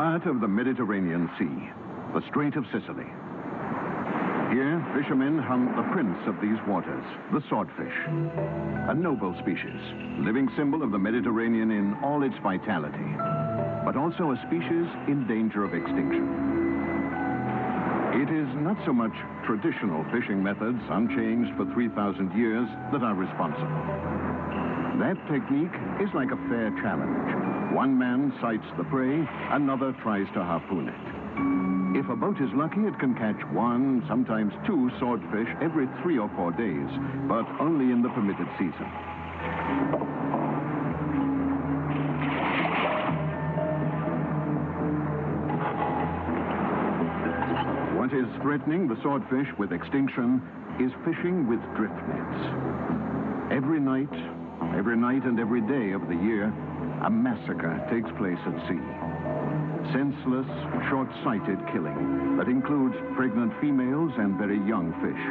heart of the Mediterranean Sea, the Strait of Sicily. Here, fishermen hunt the prince of these waters, the swordfish, a noble species, living symbol of the Mediterranean in all its vitality, but also a species in danger of extinction. It is not so much traditional fishing methods, unchanged for 3,000 years, that are responsible. That technique is like a fair challenge. One man sights the prey, another tries to harpoon it. If a boat is lucky, it can catch one, sometimes two swordfish every 3 or 4 days, but only in the permitted season. What is threatening the swordfish with extinction is fishing with drift nets. Every night and every day of the year, a massacre takes place at sea. Senseless, short-sighted killing that includes pregnant females and very young fish.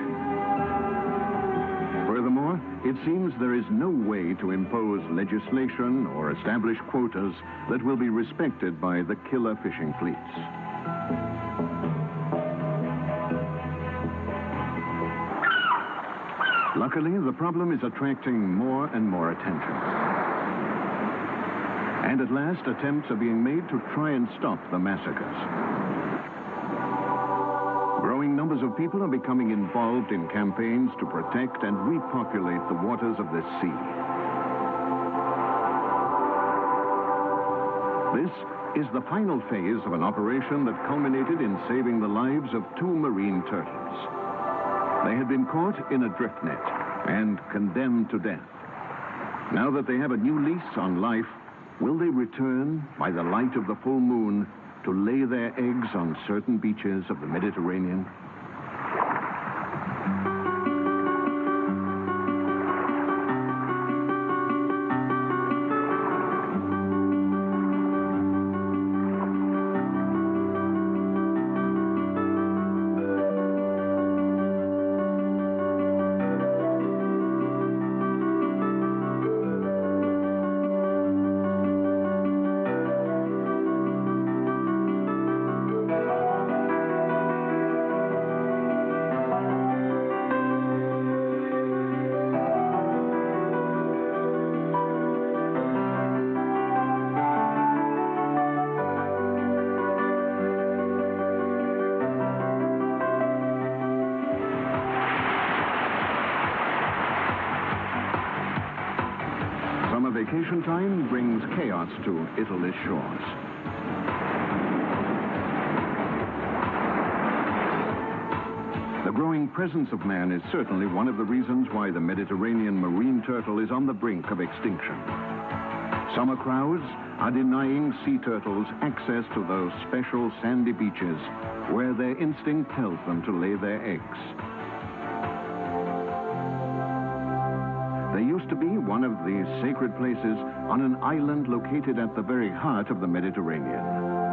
Furthermore, it seems there is no way to impose legislation or establish quotas that will be respected by the killer fishing fleets. Luckily, the problem is attracting more and more attention. And at last, attempts are being made to try and stop the massacres. Growing numbers of people are becoming involved in campaigns to protect and repopulate the waters of this sea. This is the final phase of an operation that culminated in saving the lives of 2 marine turtles. They had been caught in a drift net and condemned to death. Now that they have a new lease on life, will they return by the light of the full moon to lay their eggs on certain beaches of the Mediterranean? Vacation time brings chaos to Italy's shores. The growing presence of man is certainly one of the reasons why the Mediterranean marine turtle is on the brink of extinction. Summer crowds are denying sea turtles access to those special sandy beaches where their instinct tells them to lay their eggs. There used to be one of these sacred places on an island located at the very heart of the Mediterranean,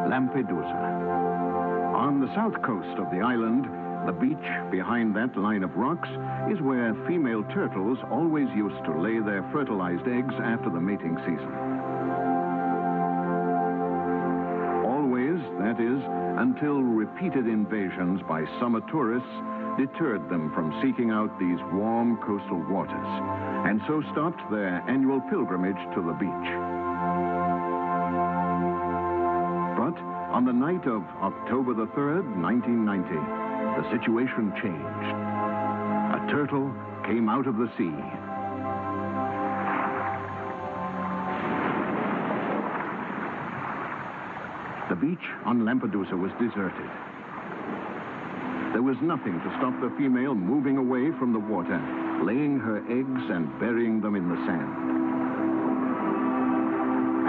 Lampedusa. On the south coast of the island, the beach behind that line of rocks is where female turtles always used to lay their fertilized eggs after the mating season. Always, that is, until repeated invasions by summer tourists deterred them from seeking out these warm coastal waters, and so stopped their annual pilgrimage to the beach. But on the night of October the 3rd, 1990, the situation changed. A turtle came out of the sea. The beach on Lampedusa was deserted. There was nothing to stop the female moving away from the water, laying her eggs and burying them in the sand.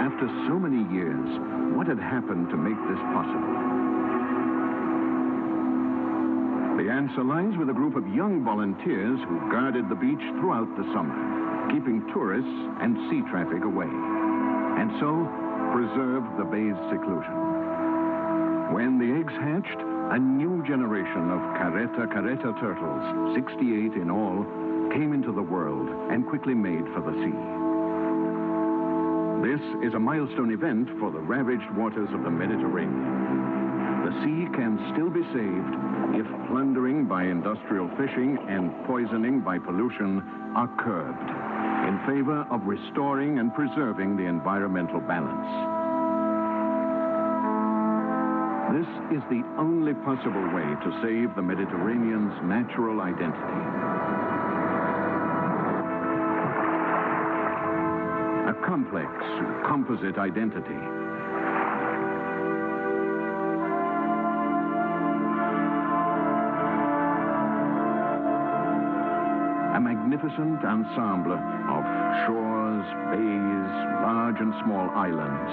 After so many years, what had happened to make this possible? The answer lies with a group of young volunteers who guarded the beach throughout the summer, keeping tourists and sea traffic away, and so preserved the bay's seclusion. When the eggs hatched, a new generation of caretta turtles, 68 in all, came into the world and quickly made for the sea. This is a milestone event for the ravaged waters of the Mediterranean. The sea can still be saved if plundering by industrial fishing and poisoning by pollution are curbed in favor of restoring and preserving the environmental balance. This is the only possible way to save the Mediterranean's natural identity. A complex, composite identity. A magnificent ensemble of shores, bays, large and small islands.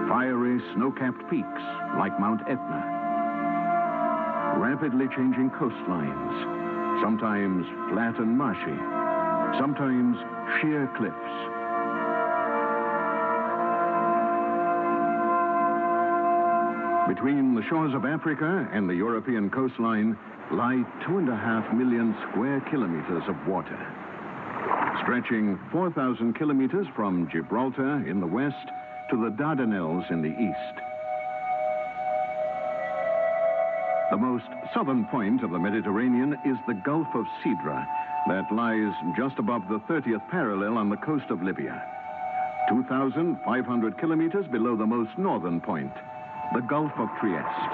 Fiery snow-capped peaks like Mount Etna. Rapidly changing coastlines, sometimes flat and marshy, sometimes sheer cliffs. Between the shores of Africa and the European coastline lie 2.5 million square kilometers of water, stretching 4,000 kilometers from Gibraltar in the west to the Dardanelles in the east. The most southern point of the Mediterranean is the Gulf of Sidra that lies just above the 30th parallel on the coast of Libya, 2,500 kilometers below the most northern point, the Gulf of Trieste.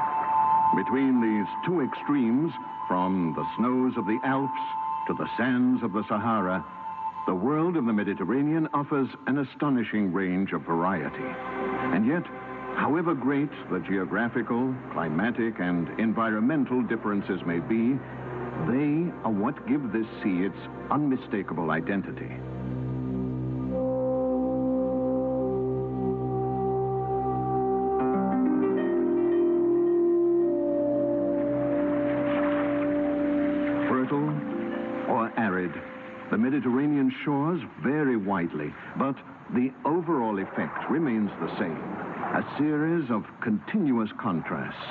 Between these two extremes, from the snows of the Alps to the sands of the Sahara, the world of the Mediterranean offers an astonishing range of variety. And yet, however great the geographical, climatic, and environmental differences may be, they are what give this sea its unmistakable identity. Fertile or arid, the Mediterranean shores vary widely, but the overall effect remains the same. A series of continuous contrasts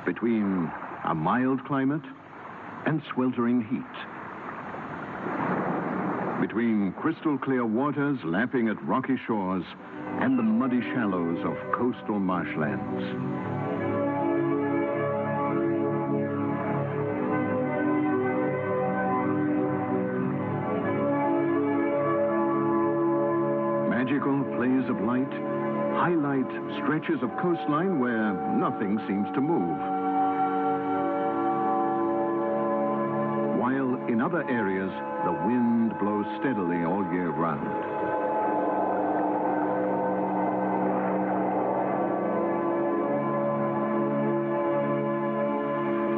between a mild climate and sweltering heat. Between crystal clear waters lapping at rocky shores and the muddy shallows of coastal marshlands. Magical plays of light highlight stretches of coastline where nothing seems to move, while in other areas the wind blows steadily all year round.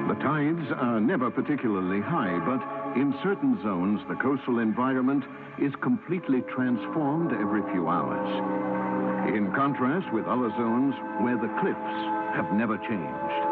The tides are never particularly high, but in certain zones the coastal environment is completely transformed every few hours, in contrast with other zones where the cliffs have never changed.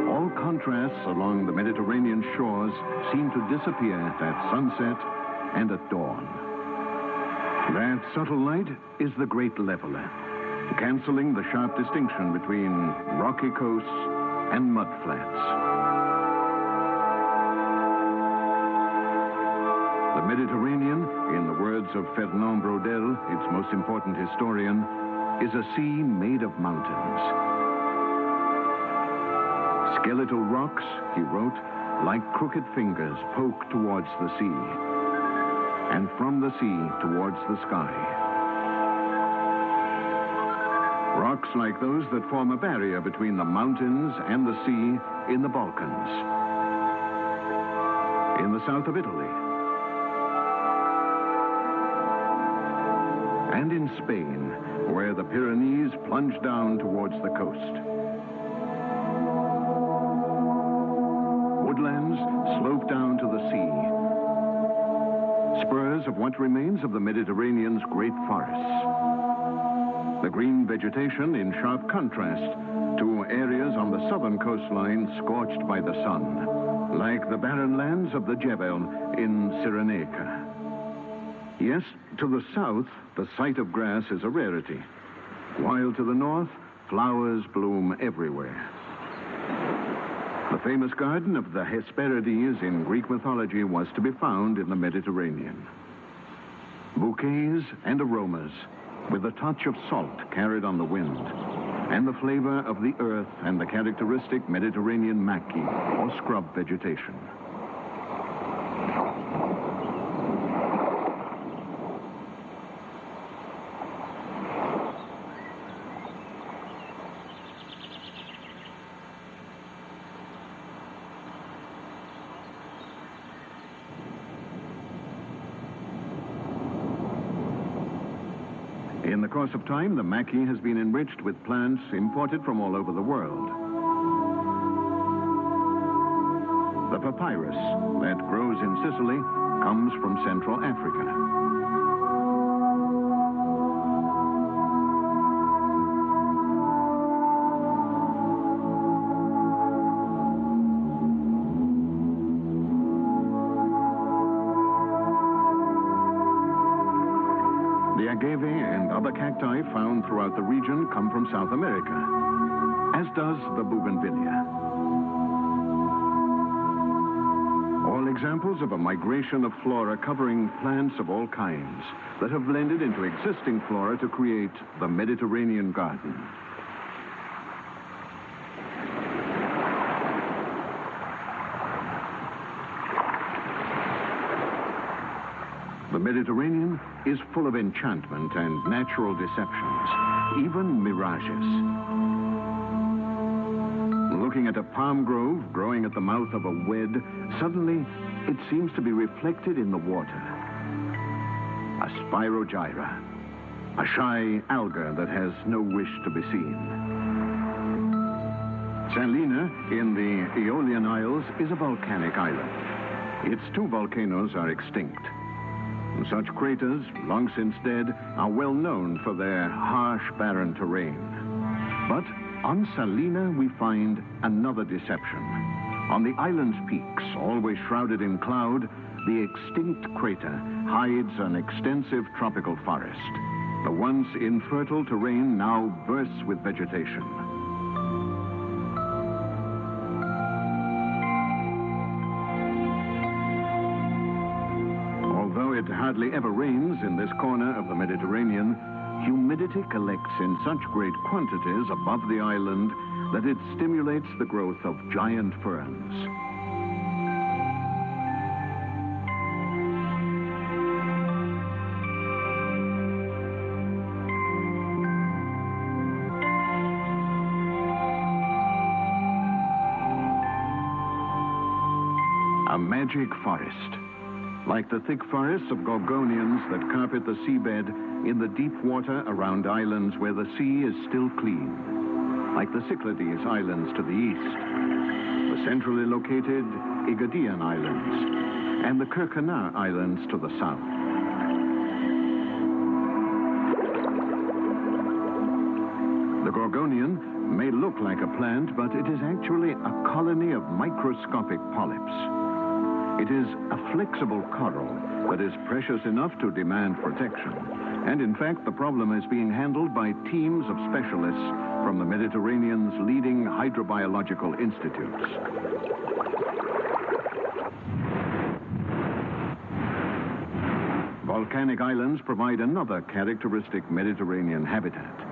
All contrasts along the Mediterranean shores seem to disappear at sunset and at dawn. That subtle light is the great leveler, canceling the sharp distinction between rocky coasts and mudflats. The Mediterranean, in the words of Fernand Braudel, its most important historian, is a sea made of mountains. Skeletal rocks, he wrote, like crooked fingers poke towards the sea, and from the sea towards the sky. Rocks like those that form a barrier between the mountains and the sea in the Balkans, in the south of Italy, and in Spain, where the Pyrenees plunge down towards the coast. Woodlands slope down to the sea, spurs of what remains of the Mediterranean's great forests. The green vegetation in sharp contrast to areas on the southern coastline scorched by the sun, like the barren lands of the Jebel in Cyrenaica. Yes, to the south, the sight of grass is a rarity, while to the north, flowers bloom everywhere. The famous garden of the Hesperides in Greek mythology was to be found in the Mediterranean. Bouquets and aromas, with a touch of salt carried on the wind, and the flavor of the earth and the characteristic Mediterranean maqui, or scrub vegetation. In the course of time, the maqui has been enriched with plants imported from all over the world. The papyrus that grows in Sicily comes from Central Africa. The agave and other cacti found throughout the region come from South America, as does the bougainvillea. All examples of a migration of flora covering plants of all kinds that have blended into existing flora to create the Mediterranean garden. The Mediterranean is full of enchantment and natural deceptions, even mirages. Looking at a palm grove growing at the mouth of a wed, suddenly it seems to be reflected in the water. A spirogyra, a shy alga that has no wish to be seen. Salina, in the Aeolian Isles, is a volcanic island. Its two volcanoes are extinct. Such craters, long since dead, are well known for their harsh, barren terrain. But on Salina, we find another deception. On the island's peaks, always shrouded in cloud, the extinct crater hides an extensive tropical forest. The once infertile terrain now bursts with vegetation. Although it hardly ever rains in this corner of the Mediterranean, humidity collects in such great quantities above the island that it stimulates the growth of giant ferns. A magic forest. Like the thick forests of gorgonians that carpet the seabed in the deep water around islands where the sea is still clean. Like the Cyclades Islands to the east, the centrally located Aegean Islands, and the Kerkennah Islands to the south. The gorgonian may look like a plant, but it is actually a colony of microscopic polyps. It is a flexible coral that is precious enough to demand protection. And in fact, the problem is being handled by teams of specialists from the Mediterranean's leading hydrobiological institutes. Volcanic islands provide another characteristic Mediterranean habitat.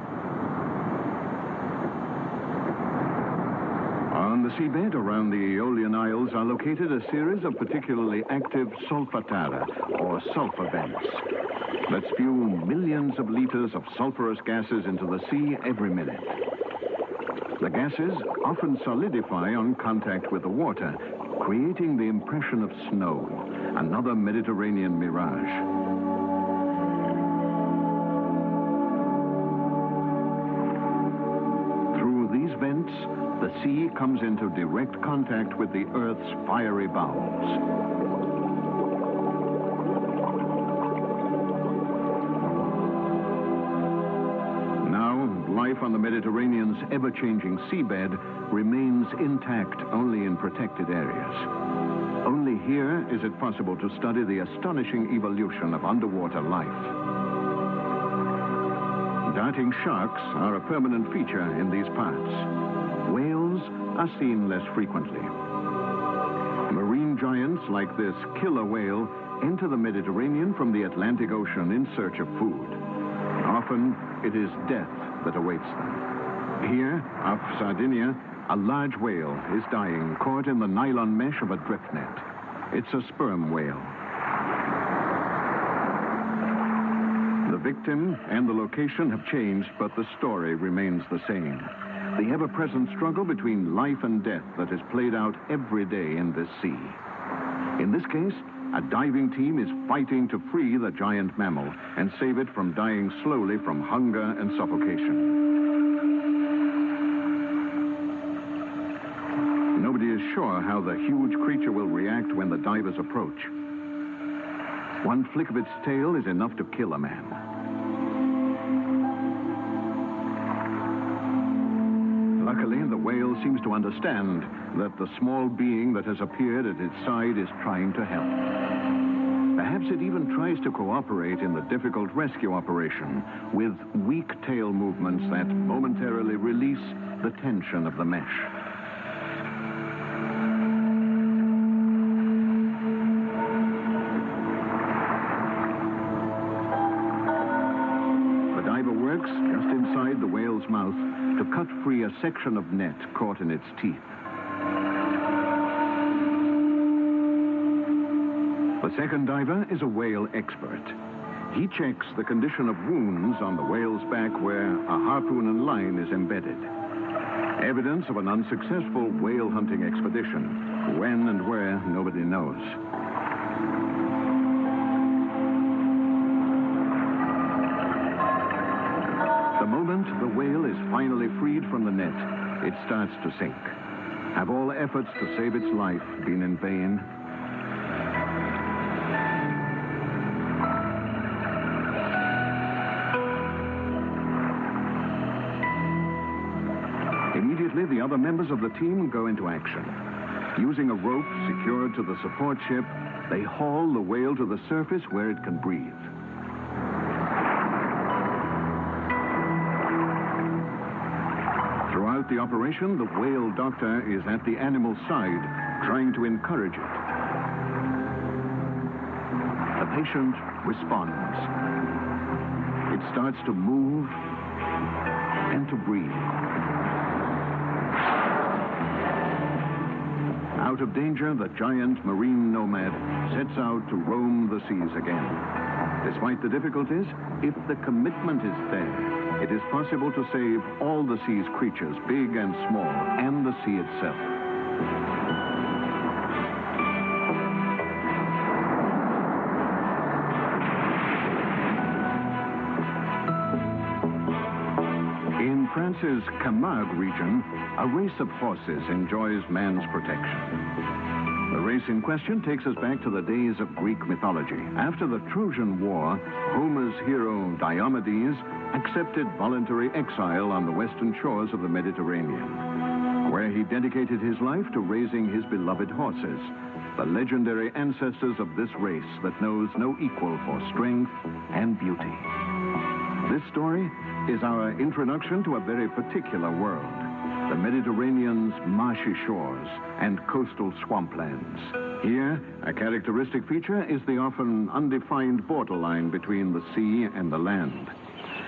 On the seabed around the Aeolian Isles are located a series of particularly active solfatara, or sulfur vents, that spew millions of liters of sulfurous gases into the sea every minute. The gases often solidify on contact with the water, creating the impression of snow, another Mediterranean mirage. Vents, the sea comes into direct contact with the Earth's fiery bowels. Now, life on the Mediterranean's ever-changing seabed remains intact only in protected areas. Only here is it possible to study the astonishing evolution of underwater life. Darting sharks are a permanent feature in these parts. Whales are seen less frequently. Marine giants like this killer whale enter the Mediterranean from the Atlantic Ocean in search of food. Often, it is death that awaits them. Here, off Sardinia, a large whale is dying, caught in the nylon mesh of a drift net. It's a sperm whale. The victim and the location have changed, but the story remains the same. The ever-present struggle between life and death that is played out every day in this sea. In this case, a diving team is fighting to free the giant mammal and save it from dying slowly from hunger and suffocation. Nobody is sure how the huge creature will react when the divers approach. One flick of its tail is enough to kill a man. Luckily, the whale seems to understand that the small being that has appeared at its side is trying to help. Perhaps it even tries to cooperate in the difficult rescue operation with weak tail movements that momentarily release the tension of the mesh. The diver works just inside the whale's mouth to cut free a section of net caught in its teeth. The second diver is a whale expert. He checks the condition of wounds on the whale's back where a harpoon and line is embedded. Evidence of an unsuccessful whale hunting expedition. When and where, nobody knows. The moment the whale is finally freed from the net, it starts to sink. Have all efforts to save its life been in vain? Immediately, the other members of the team go into action. Using a rope secured to the support ship, they haul the whale to the surface where it can breathe. Throughout the operation, the whale doctor is at the animal's side, trying to encourage it. The patient responds. It starts to move and to breathe. Out of danger, the giant marine nomad sets out to roam the seas again. Despite the difficulties, if the commitment is there, it is possible to save all the sea's creatures, big and small, and the sea itself. In France's Camargue region, a race of horses enjoys man's protection. The race in question takes us back to the days of Greek mythology. After the Trojan War, Homer's hero Diomedes accepted voluntary exile on the western shores of the Mediterranean, where he dedicated his life to raising his beloved horses, the legendary ancestors of this race that knows no equal for strength and beauty. This story is our introduction to a very particular world, the Mediterranean's marshy shores and coastal swamplands. Here, a characteristic feature is the often undefined borderline between the sea and the land,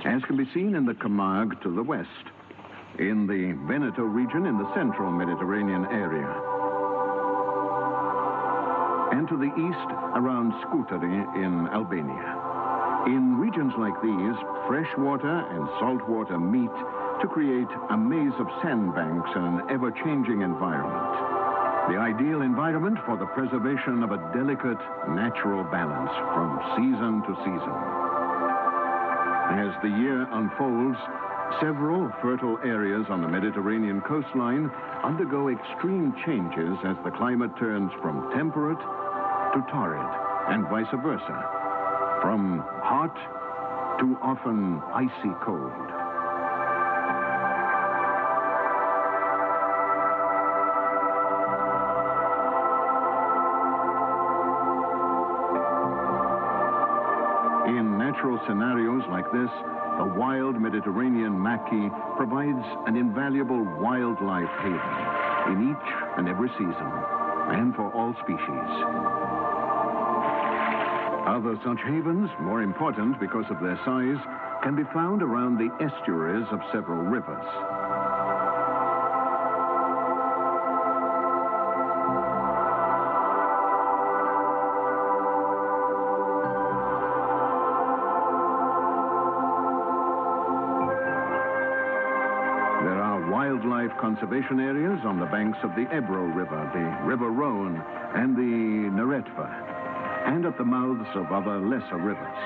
as can be seen in the Camargue to the west, in the Veneto region in the central Mediterranean area, and to the east around Scutari in Albania. In regions like these, fresh water and salt water meet to create a maze of sandbanks and an ever-changing environment. The ideal environment for the preservation of a delicate, natural balance from season to season. As the year unfolds, several fertile areas on the Mediterranean coastline undergo extreme changes as the climate turns from temperate to torrid, and vice versa, from hot to often icy cold. natural scenarios like this, the wild Mediterranean maquis provides an invaluable wildlife haven in each and every season, and for all species. Other such havens, more important because of their size, can be found around the estuaries of several rivers. There are wildlife conservation areas on the banks of the Ebro River, the River Rhone, and the Neretva, and at the mouths of other lesser rivers.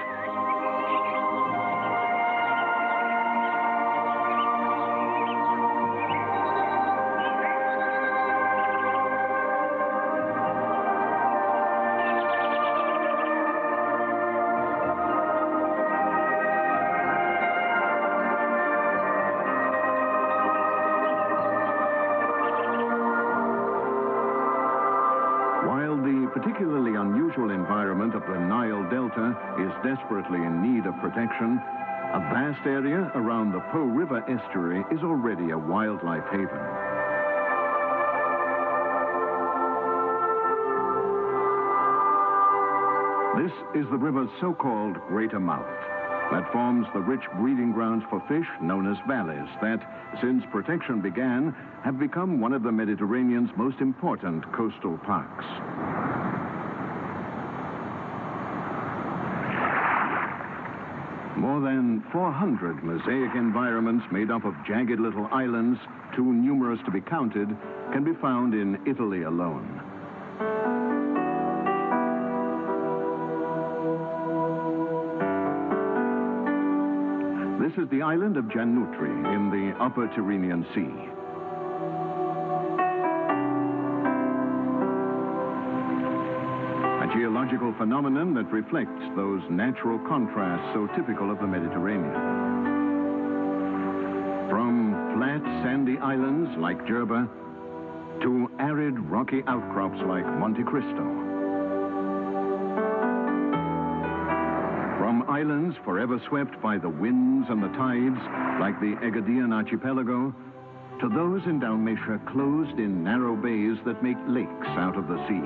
While the particularly unusual environment of the Nile Delta is desperately in need of protection, a vast area around the Po River estuary is already a wildlife haven. This is the river's so-called greater mouth that forms the rich breeding grounds for fish known as valleys that, since protection began, have become one of the Mediterranean's most important coastal parks. More than 400 mosaic environments made up of jagged little islands, too numerous to be counted, can be found in Italy alone. This is the island of Giannutri in the upper Tyrrhenian Sea. A geological phenomenon that reflects those natural contrasts so typical of the Mediterranean. From flat, sandy islands like Jerba to arid, rocky outcrops like Monte Cristo. From islands forever swept by the winds and the tides, like the Aegean archipelago, to those in Dalmatia closed in narrow bays that make lakes out of the sea.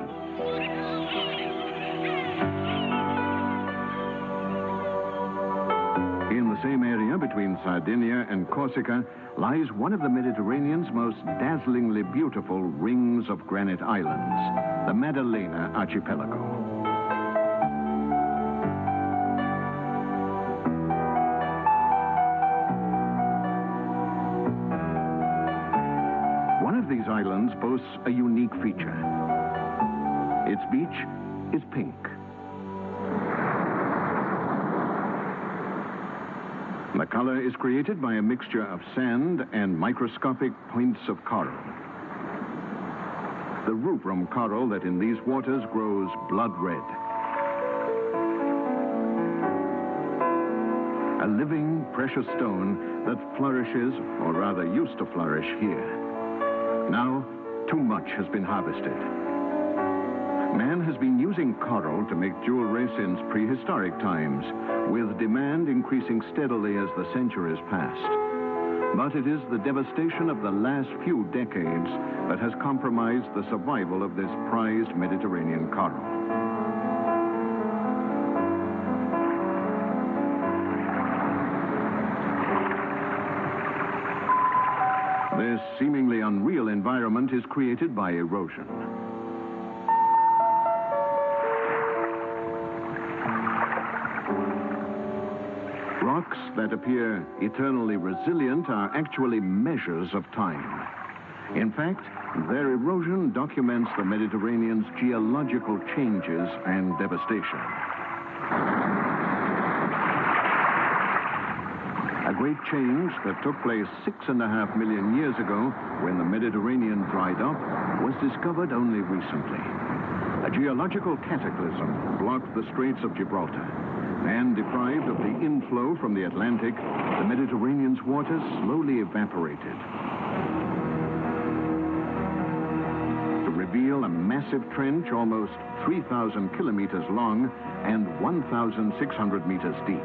In the same area between Sardinia and Corsica lies one of the Mediterranean's most dazzlingly beautiful rings of granite islands, the Maddalena archipelago. These islands boasts a unique feature. Its beach is pink. The color is created by a mixture of sand and microscopic points of coral. The rubrum coral that in these waters grows blood red. A living, precious stone that flourishes, or rather used to flourish, here. Now, too much has been harvested. Man has been using coral to make jewelry since prehistoric times, with demand increasing steadily as the centuries passed. But it is the devastation of the last few decades that has compromised the survival of this prized Mediterranean coral. This seemingly unreal environment is created by erosion. Rocks that appear eternally resilient are actually measures of time. In fact, their erosion documents the Mediterranean's geological changes and devastation. A great change that took place 6.5 million years ago, when the Mediterranean dried up, was discovered only recently. A geological cataclysm blocked the Straits of Gibraltar, and deprived of the inflow from the Atlantic, the Mediterranean's waters slowly evaporated, to reveal a massive trench almost 3,000 kilometers long and 1,600 meters deep.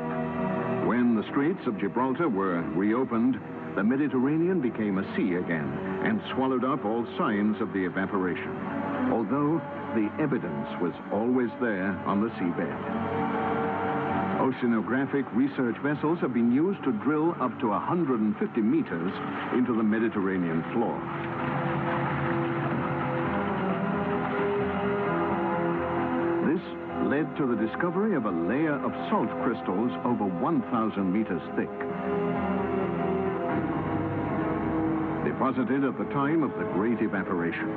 When the Straits of Gibraltar were reopened, the Mediterranean became a sea again and swallowed up all signs of the evaporation, although the evidence was always there on the seabed. Oceanographic research vessels have been used to drill up to 150 meters into the Mediterranean floor. This led to the discovery of a layer of salt crystals over 1,000 meters thick, deposited at the time of the Great Evaporation.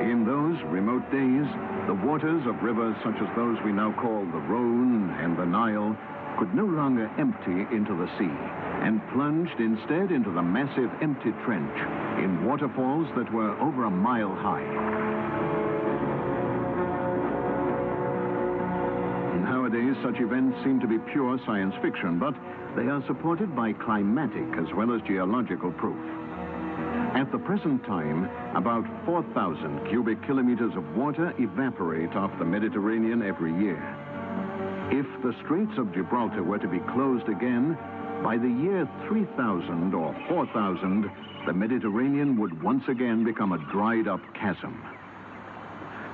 In those remote days, the waters of rivers such as those we now call the Rhone and the Nile could no longer empty into the sea, and plunged instead into the massive empty trench in waterfalls that were over a mile high. Nowadays, such events seem to be pure science fiction, but they are supported by climatic as well as geological proof. At the present time, about 4,000 cubic kilometers of water evaporate off the Mediterranean every year. If the Straits of Gibraltar were to be closed again, by the year 3000 or 4000, the Mediterranean would once again become a dried-up chasm.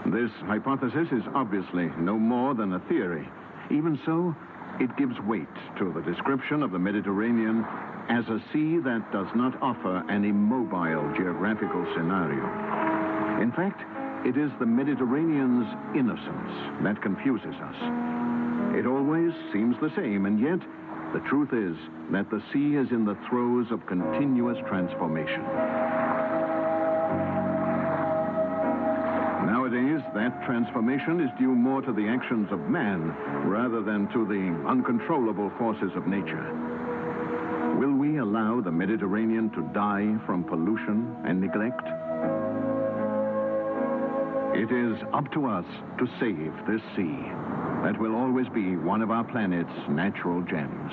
This hypothesis is obviously no more than a theory. Even so, it gives weight to the description of the Mediterranean as a sea that does not offer an immobile geographical scenario. In fact, it is the Mediterranean's innocence that confuses us. It always seems the same, and yet the truth is that the sea is in the throes of continuous transformation. Nowadays, that transformation is due more to the actions of man rather than to the uncontrollable forces of nature. Will we allow the Mediterranean to die from pollution and neglect? It is up to us to save this sea that will always be one of our planet's natural gems.